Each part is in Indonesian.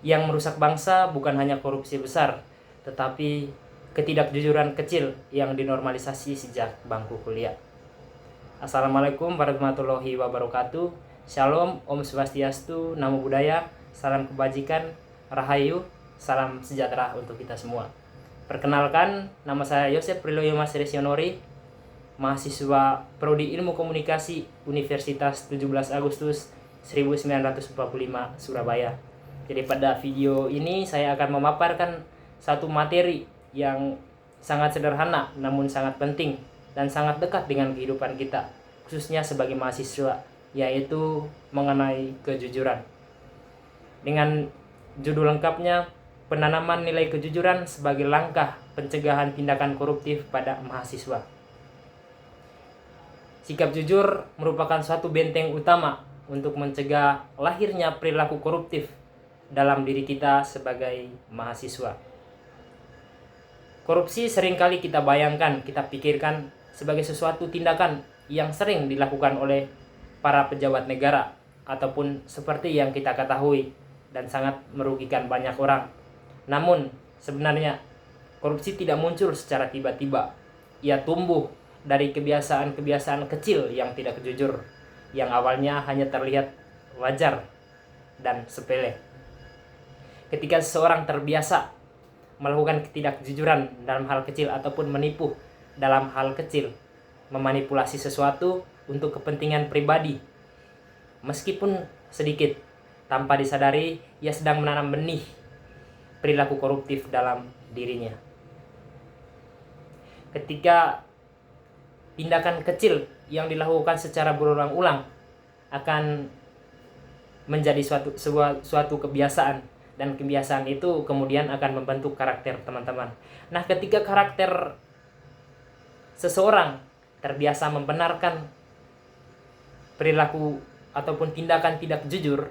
Yang merusak bangsa bukan hanya korupsi besar, tetapi ketidakjujuran kecil yang dinormalisasi sejak bangku kuliah. Assalamualaikum warahmatullahi wabarakatuh. Shalom, Om Swastiastu, Namo Buddhaya, salam kebajikan, Rahayu, salam sejahtera untuk kita semua. Perkenalkan, nama saya Yosef Priloyo Mas Resionori, mahasiswa Prodi Ilmu Komunikasi Universitas 17 Agustus 1945 Surabaya. Jadi pada video ini saya akan memaparkan satu materi yang sangat sederhana namun sangat penting dan sangat dekat dengan kehidupan kita, khususnya sebagai mahasiswa, yaitu mengenai kejujuran. Dengan judul lengkapnya, penanaman nilai kejujuran sebagai langkah pencegahan tindakan koruptif pada mahasiswa. Sikap jujur merupakan suatu benteng utama untuk mencegah lahirnya perilaku koruptif dalam diri kita sebagai mahasiswa. Korupsi seringkali kita bayangkan, kita pikirkan sebagai sesuatu tindakan yang sering dilakukan oleh para pejabat negara ataupun seperti yang kita ketahui dan sangat merugikan banyak orang. Namun sebenarnya korupsi tidak muncul secara tiba-tiba. Ia tumbuh dari kebiasaan-kebiasaan kecil yang tidak jujur, yang awalnya hanya terlihat wajar dan sepele. Ketika seseorang terbiasa melakukan ketidakjujuran dalam hal kecil ataupun menipu dalam hal kecil, memanipulasi sesuatu untuk kepentingan pribadi, meskipun sedikit, tanpa disadari ia sedang menanam benih perilaku koruptif dalam dirinya. Ketika tindakan kecil yang dilakukan secara berulang-ulang akan menjadi suatu kebiasaan, dan kebiasaan itu kemudian akan membentuk karakter teman-teman. Nah, ketika karakter seseorang terbiasa membenarkan perilaku ataupun tindakan tidak jujur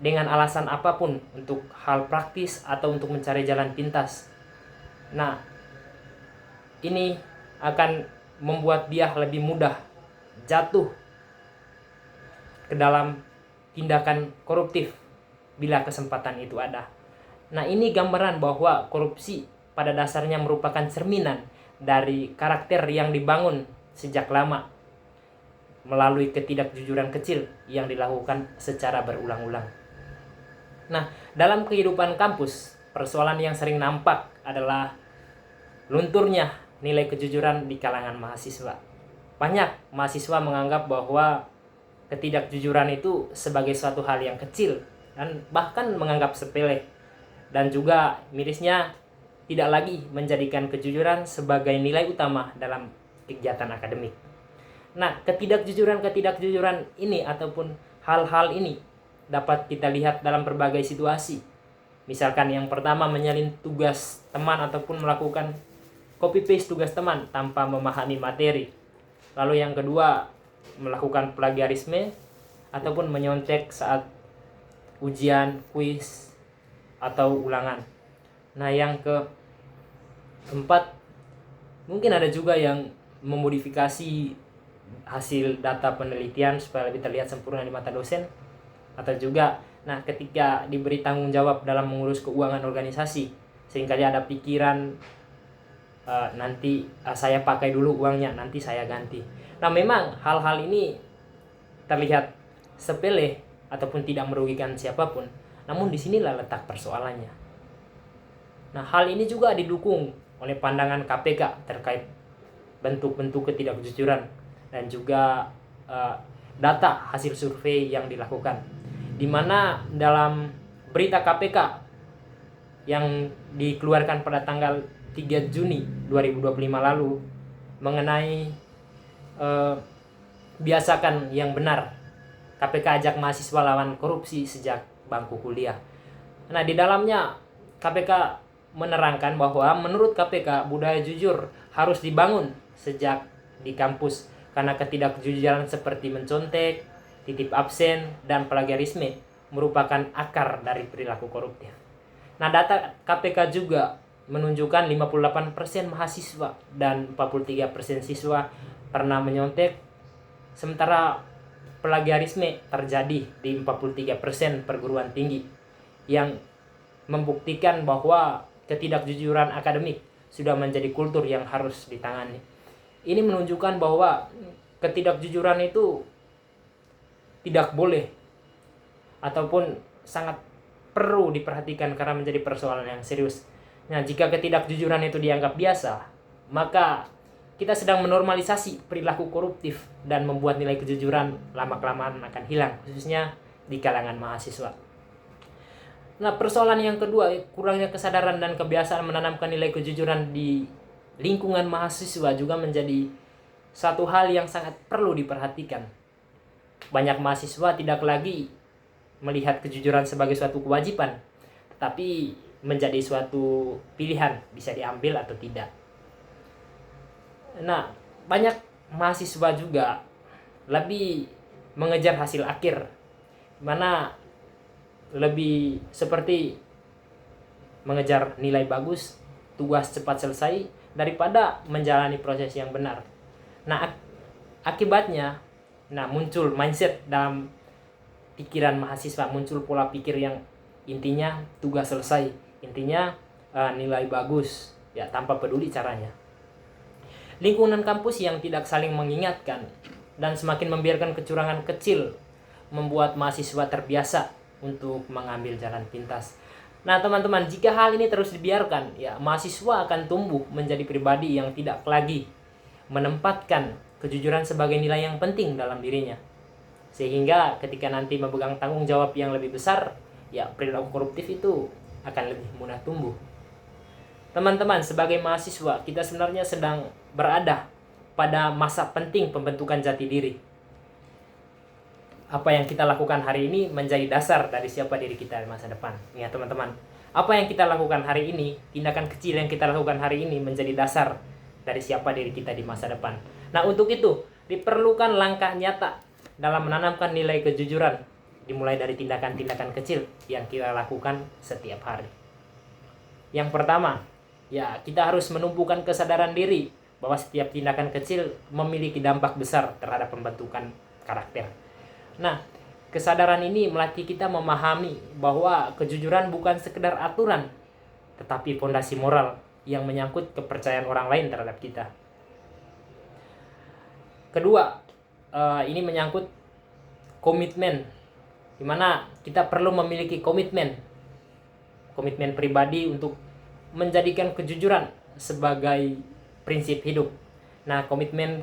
dengan alasan apapun, untuk hal praktis atau untuk mencari jalan pintas, nah ini akan membuat dia lebih mudah jatuh ke dalam tindakan koruptif bila kesempatan itu ada. Nah, ini gambaran bahwa korupsi pada dasarnya merupakan cerminan dari karakter yang dibangun sejak lama melalui ketidakjujuran kecil yang dilakukan secara berulang-ulang. Nah, dalam kehidupan kampus, persoalan yang sering nampak adalah lunturnya nilai kejujuran di kalangan mahasiswa. Banyak mahasiswa menganggap bahwa ketidakjujuran itu sebagai suatu hal yang kecil dan bahkan menganggap sepele, dan juga mirisnya tidak lagi menjadikan kejujuran sebagai nilai utama dalam kegiatan akademik. Nah, ketidakjujuran ini ataupun hal-hal ini dapat kita lihat dalam berbagai situasi. Misalkan yang pertama, menyalin tugas teman ataupun melakukan copy paste tugas teman tanpa memahami materi. Lalu yang kedua, melakukan plagiarisme ataupun menyontek saat ujian, kuis, atau ulangan. Nah, yang keempat, mungkin ada juga yang memodifikasi hasil data penelitian supaya lebih terlihat sempurna di mata dosen. Atau juga, nah, ketika diberi tanggung jawab dalam mengurus keuangan organisasi, seringkali ada pikiran nanti saya pakai dulu uangnya, nanti saya ganti. Nah, memang hal-hal ini terlihat sepele ataupun tidak merugikan siapapun, namun disinilah letak persoalannya. Nah, hal ini juga didukung oleh pandangan KPK terkait bentuk-bentuk ketidakjujuran dan juga data hasil survei yang dilakukan, di mana dalam berita KPK yang dikeluarkan pada tanggal 3 Juni 2025 lalu mengenai biasakan yang benar, KPK ajak mahasiswa lawan korupsi sejak bangku kuliah. Nah, di dalamnya KPK menerangkan bahwa menurut KPK budaya jujur harus dibangun sejak di kampus, karena ketidakjujuran seperti mencontek, titip absen, dan plagiarisme merupakan akar dari perilaku koruptif. Nah, data KPK juga menunjukkan 58% mahasiswa dan 43% siswa pernah menyontek, sementara plagiarisme terjadi di 43% perguruan tinggi, yang membuktikan bahwa ketidakjujuran akademik sudah menjadi kultur yang harus ditangani. Ini menunjukkan bahwa ketidakjujuran itu tidak boleh ataupun sangat perlu diperhatikan karena menjadi persoalan yang serius. Nah, jika ketidakjujuran itu dianggap biasa, maka kita sedang menormalisasi perilaku koruptif dan membuat nilai kejujuran lama-kelamaan akan hilang, khususnya di kalangan mahasiswa. Nah, persoalan yang kedua, kurangnya kesadaran dan kebiasaan menanamkan nilai kejujuran di lingkungan mahasiswa juga menjadi satu hal yang sangat perlu diperhatikan. Banyak mahasiswa tidak lagi melihat kejujuran sebagai suatu kewajiban, tetapi menjadi suatu pilihan, bisa diambil atau tidak. Nah, banyak mahasiswa juga lebih mengejar hasil akhir, mana lebih seperti mengejar nilai bagus, tugas cepat selesai, daripada menjalani proses yang benar. Nah, akibatnya muncul mindset dalam pikiran mahasiswa, muncul pola pikir yang intinya tugas selesai, intinya nilai bagus, ya tanpa peduli caranya. Lingkungan kampus yang tidak saling mengingatkan dan semakin membiarkan kecurangan kecil membuat mahasiswa terbiasa untuk mengambil jalan pintas. Nah, teman-teman, jika hal ini terus dibiarkan, ya mahasiswa akan tumbuh menjadi pribadi yang tidak lagi menempatkan kejujuran sebagai nilai yang penting dalam dirinya. Sehingga ketika nanti memegang tanggung jawab yang lebih besar, ya perilaku koruptif itu akan lebih mudah tumbuh. Teman-teman, sebagai mahasiswa, kita sebenarnya sedang berada pada masa penting pembentukan jati diri. Apa yang kita lakukan hari ini menjadi dasar dari siapa diri kita di masa depan. Ya teman-teman, apa yang kita lakukan hari ini, tindakan kecil yang kita lakukan hari ini menjadi dasar dari siapa diri kita di masa depan. Nah, untuk itu diperlukan langkah nyata dalam menanamkan nilai kejujuran, dimulai dari tindakan-tindakan kecil yang kita lakukan setiap hari. Yang pertama, ya kita harus menumbuhkan kesadaran diri bahwa setiap tindakan kecil memiliki dampak besar terhadap pembentukan karakter. Nah, kesadaran ini melatih kita memahami bahwa kejujuran bukan sekedar aturan, tetapi fondasi moral yang menyangkut kepercayaan orang lain terhadap kita. Kedua, ini menyangkut komitmen, di mana kita perlu memiliki komitmen pribadi untuk menjadikan kejujuran sebagai prinsip hidup. Nah, komitmen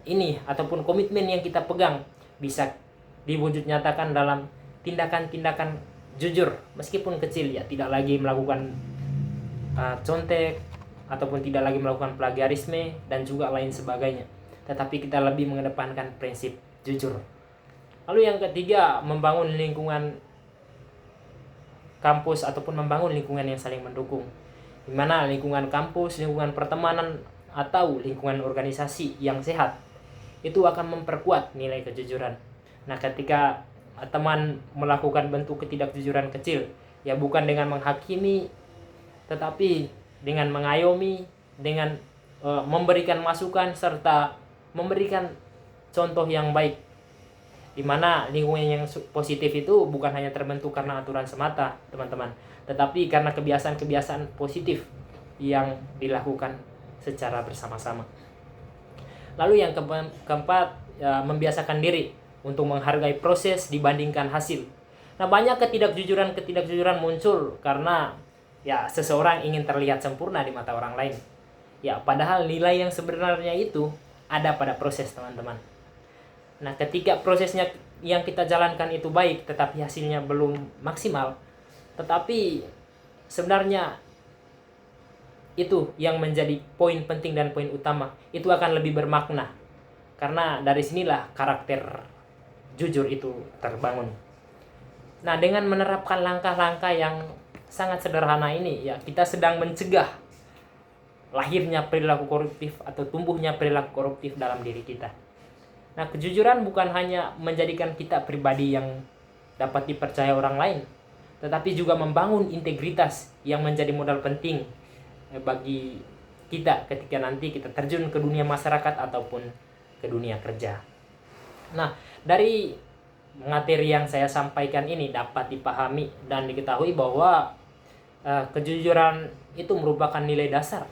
ini ataupun komitmen yang kita pegang bisa diwujud nyatakan dalam tindakan-tindakan jujur meskipun kecil, ya tidak lagi melakukan contek ataupun tidak lagi melakukan plagiarisme dan juga lain sebagainya, tetapi kita lebih mengedepankan prinsip jujur. Lalu yang ketiga, membangun lingkungan kampus ataupun membangun lingkungan yang saling mendukung, di mana lingkungan kampus, lingkungan pertemanan atau lingkungan organisasi yang sehat itu akan memperkuat nilai kejujuran. Nah, ketika teman melakukan bentuk ketidakjujuran kecil, ya bukan dengan menghakimi, tetapi dengan mengayomi, dengan memberikan masukan serta memberikan contoh yang baik, di mana lingkungan yang positif itu bukan hanya terbentuk karena aturan semata, teman-teman, tetapi karena kebiasaan-kebiasaan positif yang dilakukan secara bersama-sama. Lalu yang keempat, ya, membiasakan diri untuk menghargai proses dibandingkan hasil. Nah, banyak ketidakjujuran muncul karena ya seseorang ingin terlihat sempurna di mata orang lain. Ya, padahal nilai yang sebenarnya itu ada pada proses, teman-teman. Nah, ketika prosesnya yang kita jalankan itu baik tetapi hasilnya belum maksimal, tetapi sebenarnya itu yang menjadi poin penting dan poin utama, itu akan lebih bermakna. Karena dari sinilah karakter jujur itu terbangun. Nah, dengan menerapkan langkah-langkah yang sangat sederhana ini, ya kita sedang mencegah lahirnya perilaku koruptif atau tumbuhnya perilaku koruptif dalam diri kita. Nah, kejujuran bukan hanya menjadikan kita pribadi yang dapat dipercaya orang lain, tetapi juga membangun integritas yang menjadi modal penting bagi kita ketika nanti kita terjun ke dunia masyarakat ataupun ke dunia kerja. Nah, dari materi yang saya sampaikan ini dapat dipahami dan diketahui bahwa kejujuran itu merupakan nilai dasar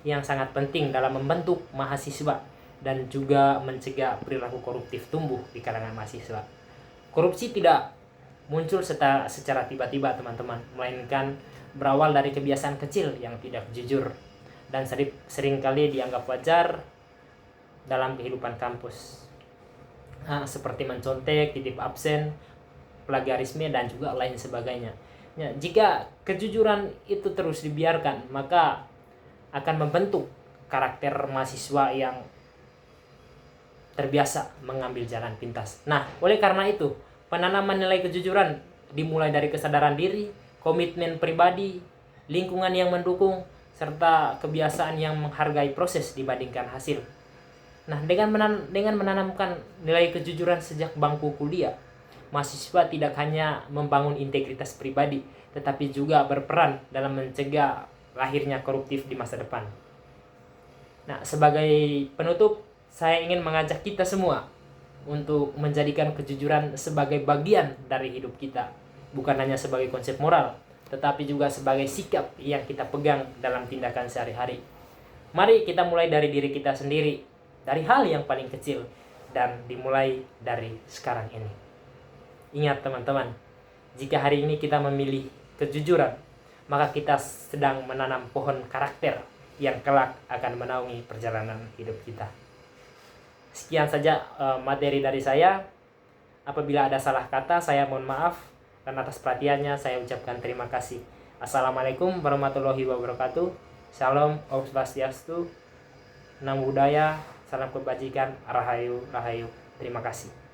yang sangat penting dalam membentuk mahasiswa dan juga mencegah perilaku koruptif tumbuh di kalangan mahasiswa. Korupsi tidak muncul secara tiba-tiba, teman-teman, melainkan berawal dari kebiasaan kecil yang tidak jujur dan seringkali dianggap wajar dalam kehidupan kampus. Seperti mencontek, titip absen, plagiarisme, dan juga lain sebagainya. Ya, jika kejujuran itu terus dibiarkan, maka akan membentuk karakter mahasiswa yang terbiasa mengambil jalan pintas. Nah, oleh karena itu, penanaman nilai kejujuran dimulai dari kesadaran diri, komitmen pribadi, lingkungan yang mendukung, serta kebiasaan yang menghargai proses dibandingkan hasil. Nah, dengan menanamkan nilai kejujuran sejak bangku kuliah, mahasiswa tidak hanya membangun integritas pribadi, tetapi juga berperan dalam mencegah lahirnya koruptif di masa depan. Nah, sebagai penutup, saya ingin mengajak kita semua untuk menjadikan kejujuran sebagai bagian dari hidup kita, bukan hanya sebagai konsep moral, tetapi juga sebagai sikap yang kita pegang dalam tindakan sehari-hari. Mari kita mulai dari diri kita sendiri, dari hal yang paling kecil, dan dimulai dari sekarang ini. Ingat teman-teman, jika hari ini kita memilih kejujuran, maka kita sedang menanam pohon karakter yang kelak akan menaungi perjalanan hidup kita. Sekian saja materi dari saya. Apabila ada salah kata, saya mohon maaf, dan atas perhatiannya saya ucapkan terima kasih. Assalamualaikum warahmatullahi wabarakatuh. Shalom, Om Swastiastu, Namo Buddhaya, salam kebajikan, rahayu, rahayu. Terima kasih.